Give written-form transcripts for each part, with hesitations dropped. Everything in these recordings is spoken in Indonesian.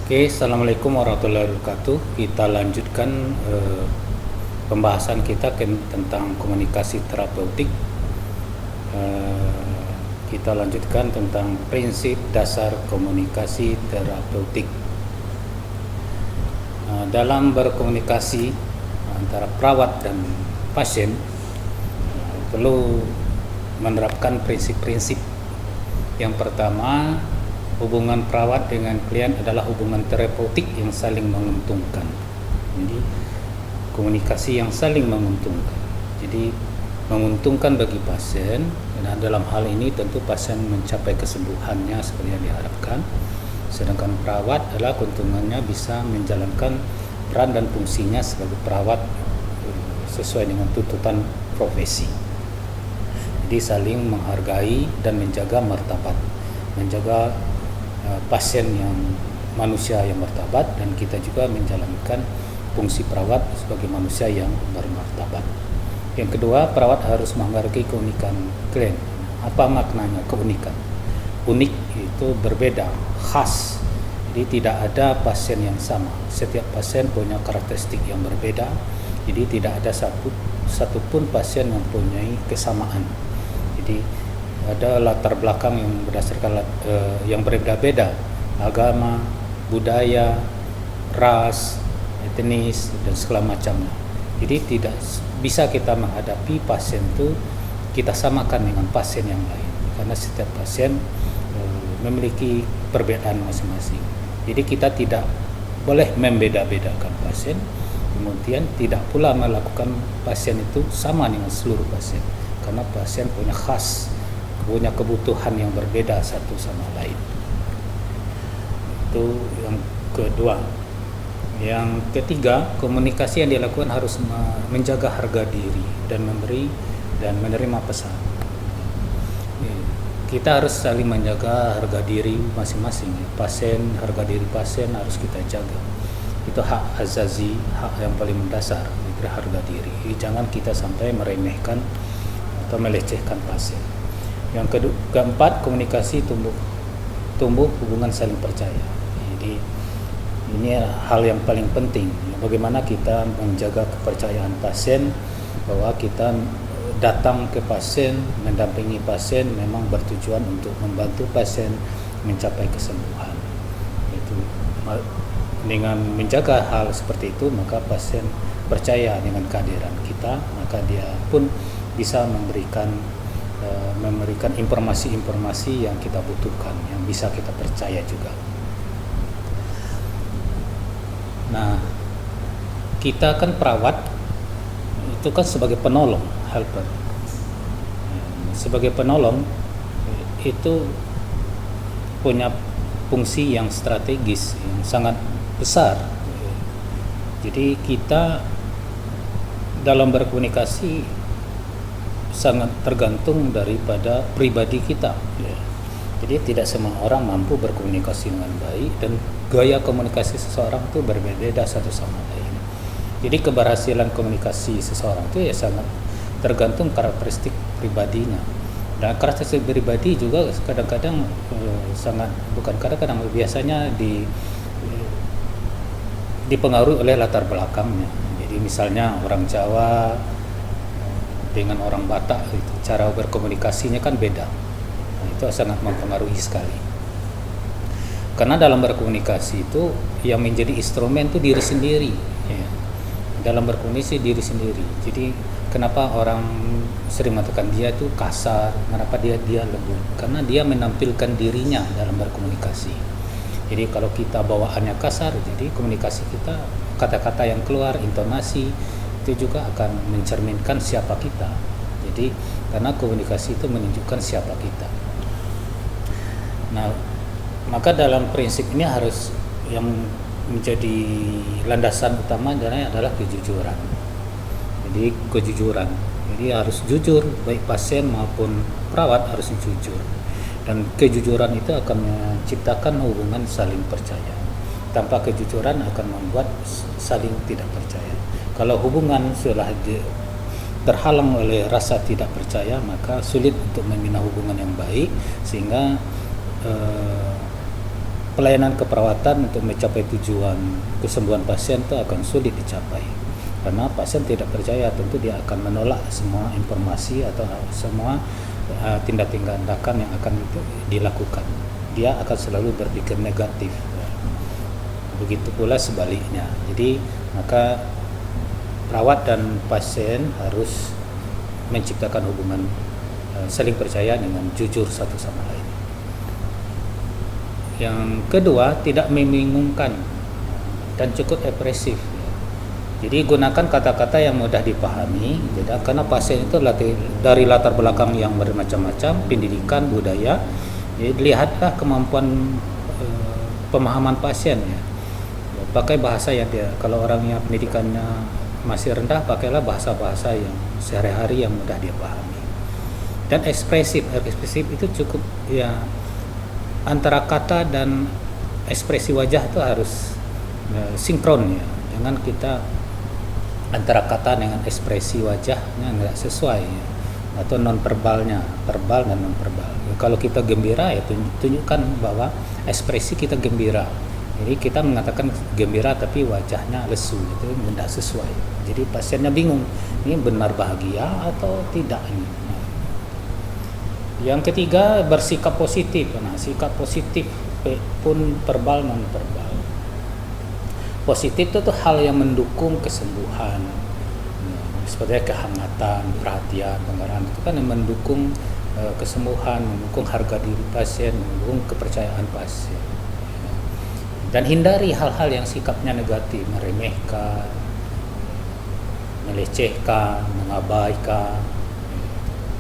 Oke, Assalamualaikum warahmatullahi wabarakatuh. Kita lanjutkan pembahasan kita tentang komunikasi terapeutik. Kita lanjutkan tentang prinsip dasar komunikasi terapeutik. Dalam berkomunikasi antara perawat dan pasien perlu menerapkan prinsip-prinsip. Yang pertama, hubungan perawat dengan klien adalah hubungan terapeutik yang saling menguntungkan. Jadi komunikasi yang saling menguntungkan. Jadi menguntungkan bagi pasien, dan dalam hal ini tentu pasien mencapai kesembuhannya seperti yang diharapkan. Sedangkan perawat adalah keuntungannya bisa menjalankan peran dan fungsinya sebagai perawat sesuai dengan tuntutan profesi. Jadi saling menghargai dan menjaga martabat, menjaga pasien yang manusia yang martabat, dan kita juga menjalankan fungsi perawat sebagai manusia yang bermartabat. Yang kedua, perawat harus menghargai keunikan klien. Apa maknanya keunikan? Unik itu berbeda, khas. Jadi tidak ada pasien yang sama. Setiap pasien punya karakteristik yang berbeda. Jadi tidak ada satupun pasien yang mempunyai kesamaan. Jadi ada latar belakang yang berdasarkan yang berbeda-beda, agama, budaya, ras, etnis, dan segala macamnya. Jadi tidak bisa kita menghadapi pasien itu kita samakan dengan pasien yang lain, karena setiap pasien memiliki perbedaan masing-masing. Jadi kita tidak boleh membeda-bedakan pasien, kemudian tidak pula melakukan pasien itu sama dengan seluruh pasien, karena pasien punya punya kebutuhan yang berbeda satu sama lain. Itu yang kedua. Yang ketiga, komunikasi yang dilakukan harus menjaga harga diri dan memberi dan menerima pesan. Kita harus saling menjaga harga diri masing-masing. Pasien, harga diri pasien harus kita jaga. Itu hak azazi, hak yang paling mendasar, harga diri. Jadi jangan kita sampai meremehkan atau melecehkan pasien. Yang keempat, komunikasi tumbuh hubungan saling percaya. Jadi ini hal yang paling penting. Bagaimana kita menjaga kepercayaan pasien, bahwa kita datang ke pasien, mendampingi pasien memang bertujuan untuk membantu pasien mencapai kesembuhan. Itu dengan menjaga hal seperti itu, maka pasien percaya dengan kehadiran kita, maka dia pun bisa memberikan informasi-informasi yang kita butuhkan, yang bisa kita percaya juga. Nah, kita kan perawat itu kan sebagai penolong, helper. Sebagai penolong itu punya fungsi yang strategis, yang sangat besar. Jadi kita dalam berkomunikasi sangat tergantung daripada pribadi kita. Jadi tidak semua orang mampu berkomunikasi dengan baik, dan gaya komunikasi seseorang itu berbeda satu sama lain. Jadi keberhasilan komunikasi seseorang itu ya sangat tergantung karakteristik pribadinya. Dan karakteristik pribadi juga kadang-kadang biasanya dipengaruhi oleh latar belakangnya. Jadi misalnya orang Jawa dengan orang Batak, itu cara berkomunikasinya kan beda. Nah, itu sangat mempengaruhi sekali. Karena dalam berkomunikasi itu yang menjadi instrumen itu diri sendiri. Ya. Dalam berkomunikasi diri sendiri. Jadi kenapa orang sering mengatakan dia itu kasar, kenapa dia lembut? Karena dia menampilkan dirinya dalam berkomunikasi. Jadi kalau kita bawaannya kasar, jadi komunikasi kita, kata-kata yang keluar, intonasi itu juga akan mencerminkan siapa kita. Jadi karena komunikasi itu menunjukkan siapa kita. Nah, maka dalam prinsip ini harus yang menjadi landasan utama adalah kejujuran. Jadi kejujuran. Jadi harus jujur, baik pasien maupun perawat harus jujur. Dan kejujuran itu akan menciptakan hubungan saling percaya. Tanpa kejujuran akan membuat saling tidak percaya. Kalau hubungan sudah terhalang oleh rasa tidak percaya, maka sulit untuk membina hubungan yang baik, sehingga pelayanan keperawatan untuk mencapai tujuan kesembuhan pasien itu akan sulit dicapai, karena pasien tidak percaya. Tentu dia akan menolak semua informasi atau semua tindakan yang akan dilakukan. Dia akan selalu berpikir negatif. Begitu pula sebaliknya. Jadi maka perawat dan pasien harus menciptakan hubungan saling percaya dengan jujur satu sama lain. Yang kedua, tidak membingungkan dan cukup ekspresif. Jadi gunakan kata-kata yang mudah dipahami. Jadi karena pasien itu dari latar belakang yang bermacam-macam, pendidikan, budaya. Jadi lihatlah kemampuan pemahaman pasien ya. Pakai bahasa yang dia, kalau orang yang pendidikannya masih rendah, pakailah bahasa-bahasa yang sehari-hari yang mudah dia pahami. Dan ekspresif itu cukup ya, antara kata dan ekspresi wajah itu harus sinkron ya. Jangan kita antara kata dengan ekspresi wajahnya nggak sesuai ya. Atau non verbalnya, verbal dan non verbal. Kalau kita gembira ya tunjukkan bahwa ekspresi kita gembira. Jadi kita mengatakan gembira tapi wajahnya lesu, itu tidak sesuai. Jadi pasiennya bingung, ini benar bahagia atau tidak ini. Yang ketiga, bersikap positif. Nah, sikap positif pun verbal non verbal. Positif itu tuh hal yang mendukung kesembuhan. Seperti kehangatan, perhatian, pengarahan itu kan yang mendukung kesembuhan, mendukung harga diri pasien, mendukung kepercayaan pasien. Dan hindari hal-hal yang sikapnya negatif, meremehkan, melecehkan, mengabaikan,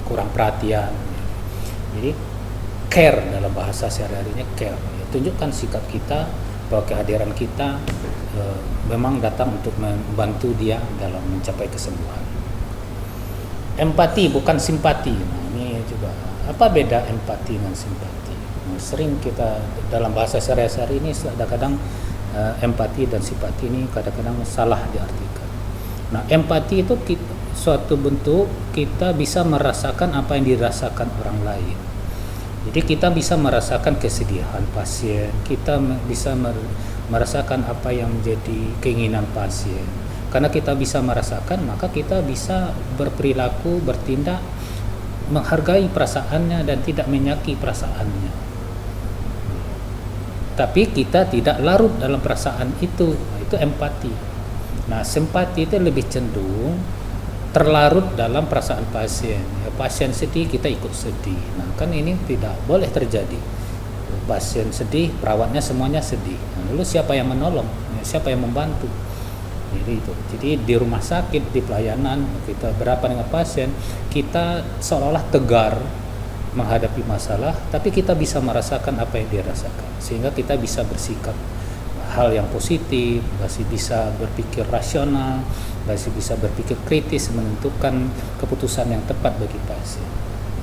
kurang perhatian. Jadi care dalam bahasa sehari-harinya care. Tunjukkan sikap kita bahwa kehadiran kita memang datang untuk membantu dia dalam mencapai kesembuhan. Empati bukan simpati. Nah, ini juga apa beda empati dengan simpati? Nah, sering kita dalam bahasa sehari-hari ini kadang-kadang empati dan simpati ini kadang-kadang salah diartikan. Nah, empati itu suatu bentuk kita bisa merasakan apa yang dirasakan orang lain. Jadi kita bisa merasakan kesedihan pasien, kita bisa merasakan apa yang menjadi keinginan pasien. Karena kita bisa merasakan, maka kita bisa berperilaku, bertindak, menghargai perasaannya dan tidak menyakiti perasaannya. Tapi kita tidak larut dalam perasaan itu empati. Nah, simpati itu lebih cenderung terlarut dalam perasaan pasien. Ya, pasien sedih, kita ikut sedih. Nah, kan ini tidak boleh terjadi. Pasien sedih, perawatnya semuanya sedih. Nah, lalu siapa yang menolong? Ya, siapa yang membantu? Jadi itu. Jadi di rumah sakit, di pelayanan kita berapa dengan pasien, kita seolah-olah tegar menghadapi masalah, tapi kita bisa merasakan apa yang dia rasakan, sehingga kita bisa bersikap hal yang positif, masih bisa berpikir rasional, masih bisa berpikir kritis, menentukan keputusan yang tepat bagi pasien.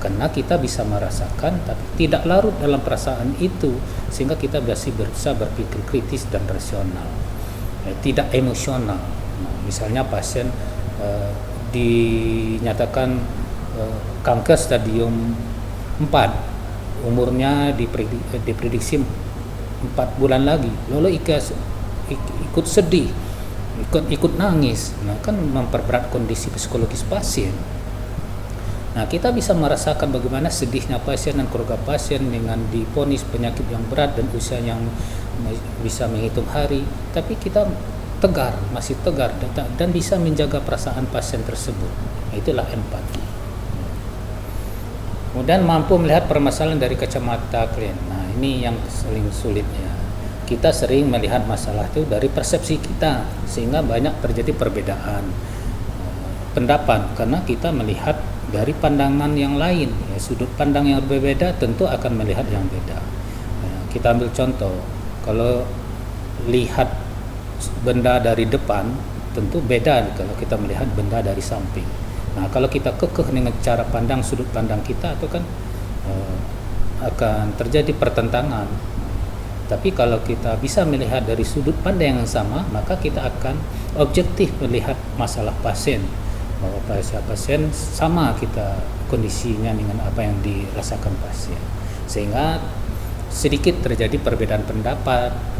Karena kita bisa merasakan tapi tidak larut dalam perasaan itu, sehingga kita masih bisa berpikir kritis dan rasional, tidak emosional. Nah, misalnya pasien dinyatakan kanker stadium 4, umurnya diprediksi 4 bulan lagi, lalu ikut sedih, ikut nangis. Nah, kan memperberat kondisi psikologis pasien. Nah, kita bisa merasakan bagaimana sedihnya pasien dan keluarga pasien dengan divonis penyakit yang berat dan usia yang bisa menghitung hari, tapi kita tegar, masih tegar dan bisa menjaga perasaan pasien tersebut. Nah, itulah empati. Kemudian mampu melihat permasalahan dari kacamata klien. Nah, ini yang paling sulitnya. Kita sering melihat masalah itu dari persepsi kita, sehingga banyak terjadi perbedaan pendapat karena kita melihat dari pandangan yang lain. Ya, sudut pandang yang berbeda tentu akan melihat yang beda. Ya, kita ambil contoh, kalau lihat benda dari depan tentu beda kalau kita melihat benda dari samping. Nah, kalau kita kekeh dengan cara pandang, sudut pandang kita itu kan akan terjadi pertentangan. Tapi kalau kita bisa melihat dari sudut pandang yang sama, maka kita akan objektif melihat masalah pasien, bahwa pasien sama kita kondisinya dengan apa yang dirasakan pasien, sehingga sedikit terjadi perbedaan pendapat